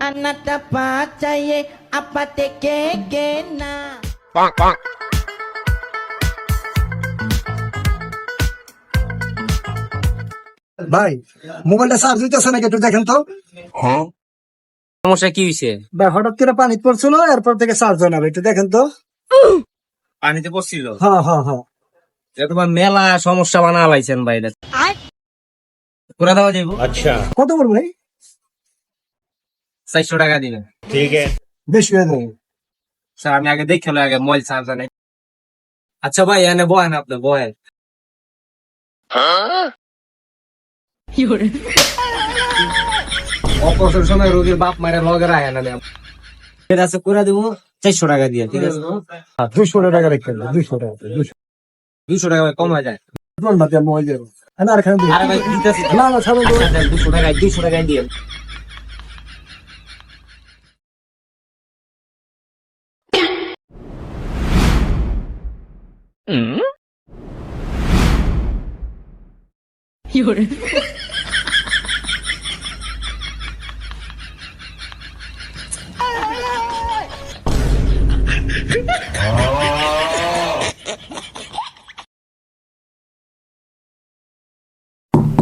anatapa chahiye apate ke na bonk, bonk. ভাই মোবাইলটা charge হইতেছে নাকি একটু দেখেন তো। সমস্যা কি হয়েছে? ভাই হঠাৎ করে পানি পড়ছিল এরপর থেকে চার্জ হয় না ভাই, একটু দেখেন তো। পানিতে পড়ছিল? হ্যাঁ হ্যাঁ হ্যাঁ। তোমার মেলা সমস্যা বানা লাইছেন ভাই, করে দেওয়া যাইব। अच्छा কত বল ভাই? 400 টাকা দিবেন। ठीक है বেশি হয়ে যাবে। স্যার আমি আগে দেখে আগে মোবাইল চার্জ নাই। আচ্ছা ভাই এনে বয়েন, আপনি বয়েন। অপারেশন সময় রোগীর বাপ মায়ের লগে রাখে না। ঠিক আছে করে দিব 400 টাকা দিয়ে, ঠিক আছে? 200 টাকা রেখে দেন, 200 টাকা 200 টাকা কম হয়ে যায়। না দিয়ে মোবাইল দেবো না আর খান দিই। আরে ভাই দিতেছি তো। না না ছাড়ো। আচ্ছা দেন 200 টাকায় দিয়ে।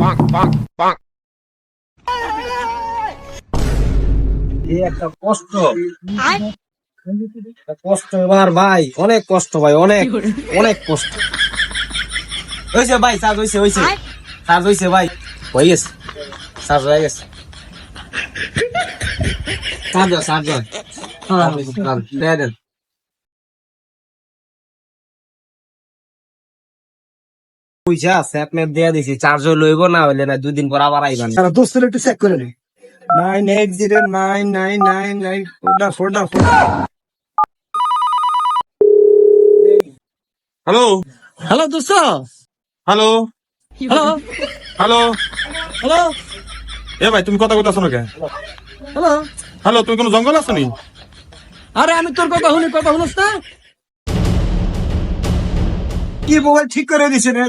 bonk, bonk, bonk. এই একটা কষ্ট, কষ্ট এবার ভাই, অনেক কষ্ট ভাই, অনেক অনেক কষ্ট হয়েছে ভাই। চার্জ হয়েছে চার্জ হয়েছে ভাই, হয়ে গেছে, চার্জ হয়ে গেছে। চার্জ দেন। পয়সা আছে আপনি দিয়ে দিছি, চার্জ লইব না হইলে না 2 দিন পর আবার আইবেন। তারা দোস্তের একটু চেক করে নি। 980999 ফোরটা हेलो হ্যালো দোস্ত। हेलो হ্যালো हेलो হ্যালো এ ভাই তুমি কথা কইতাছ না কেন? হ্যালো। হ্যালো তুমি কোন জঙ্গল আছো নি? আরে আমি তোর কথা শুনি, কথা শুনস না? কি মোবাইল ঠিক করে দিছে রে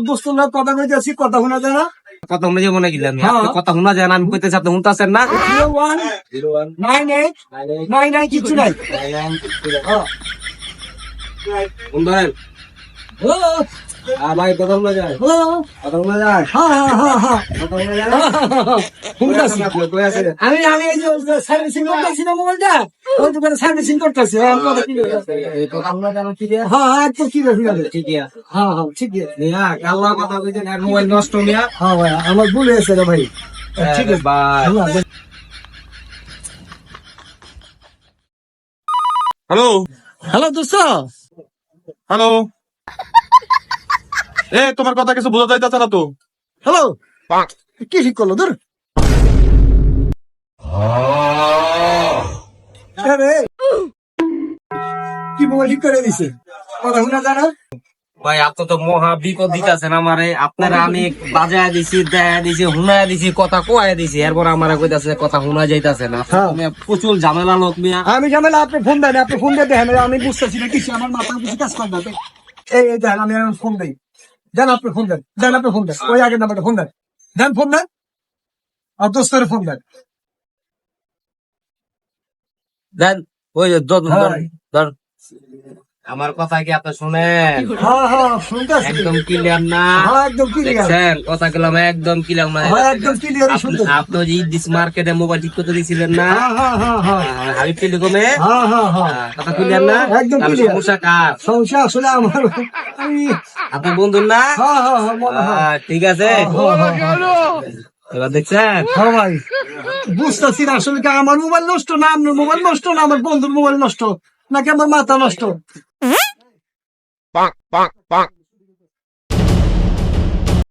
দোস্ত, না কথা কইতাছি, কথা শোনা যায় না। কথা মনে যে মনে গেলাম হ্যাঁ। কথা শোনা যায় না, আমি কইতেছি আপনি শুনতেছেন না। 019899 কিছু নাই। ফোন ধরেন। হ্যালো ভাই কথা শোনা যায়, হ্যালো। কথা শোনা যায়, হ্যাঁ হ্যাঁ হ্যাঁ হ্যাঁ কথা শোনা যায়। শুনতাছি। আপনি কই আছেন? আমি এই যে সার্ভিসিং করতেছি না মোবাইলটা, ওই দোকানে সার্ভিসিং করতেছি। হ্যাঁ কথা কি হইছে? এই কথা শোনা যায় না, ঠিক আছে? হ্যাঁ একদম কি হইছে? ঠিক আছে। হ্যাঁ হ্যাঁ ঠিক আছে। মিয়া আল্লাহ কথা কইছেন আর মোবাইল নষ্ট মিয়া। হ্যাঁ ভাই আমার ভুল হয়েছে রে ভাই। ঠিক আছে ভাই। হ্যালো হ্যালো দোস্ত। হ্যালো এ তোমার কথা কিছু বোঝা যাইতাছে না তো। Hello bonk. কি ঠিক করলো ধর। আরে কি মোবাইল ঠিক করে দিছে, কথা শোনা যায় না। ভাই আপনি তো মহা বিপদ দিতেছেন আমারে। আপনারা আমি বাজায় দিছি, দেয়া দিছি, হুনায় দিছি, কথা কোয়া দিছি, এরপর আমার কইতাছে কথা শোনা যাইতাছে না। হ্যাঁ। তুমি প্রচুর ঝামেলা লোক মিয়া। আমি ঝামেলা, আপনি ফোন দেন, আপনি ফোন দিয়ে দেখেন, আমি বুঝতেছি না কিছু, আমার মাথা কিছু কাজ করে না। এই দেন আমি ফোন দিই, দেন আপনি ফোন দেন, দেন আপনি ফোন দেন, ওই আগের নাম্বারটা ফোন দেন, দেন ফোন দেন, আর দোস্তের ফোন দেন। দেন ওই যে হ্যাঁ। ধর আমার কথা কি আপনি শুনেন? হ্যাঁ হ্যাঁ শুনতেছি। একদম ক্লিয়ার না? হ্যাঁ একদম ক্লিয়ার। দেখছেন কথা গেলাম একদম ক্লিয়ার না? হ্যাঁ একদম ক্লিয়ারই শুনতেছি। আপনি যে দিস মার্কেটে মোবাইল ঠিক করতে দিছিলেন না, হ্যাঁ হ্যাঁ হ্যাঁ হ্যাঁ হাবিব টেলিকমে, হ্যাঁ হ্যাঁ হ্যাঁ কথা ক্লিয়ার না? একদম তাহলে clear। সমস্যা কার? সমস্যা আসলে আমার, আমি আপনার বন্ধুর না? হ্যাঁ হ্যাঁ হ্যাঁ মনে হয়। ঠিক আছে, এবার দেখছেন? হ্যাঁ ভাই বুঝতেছি না আসলে কি আমার মোবাইল নষ্ট না আপনার মোবাইল নষ্ট না আমার বন্ধুর মোবাইল নষ্ট নাকি আমার মাথা নষ্ট। bonk, bonk, bonk.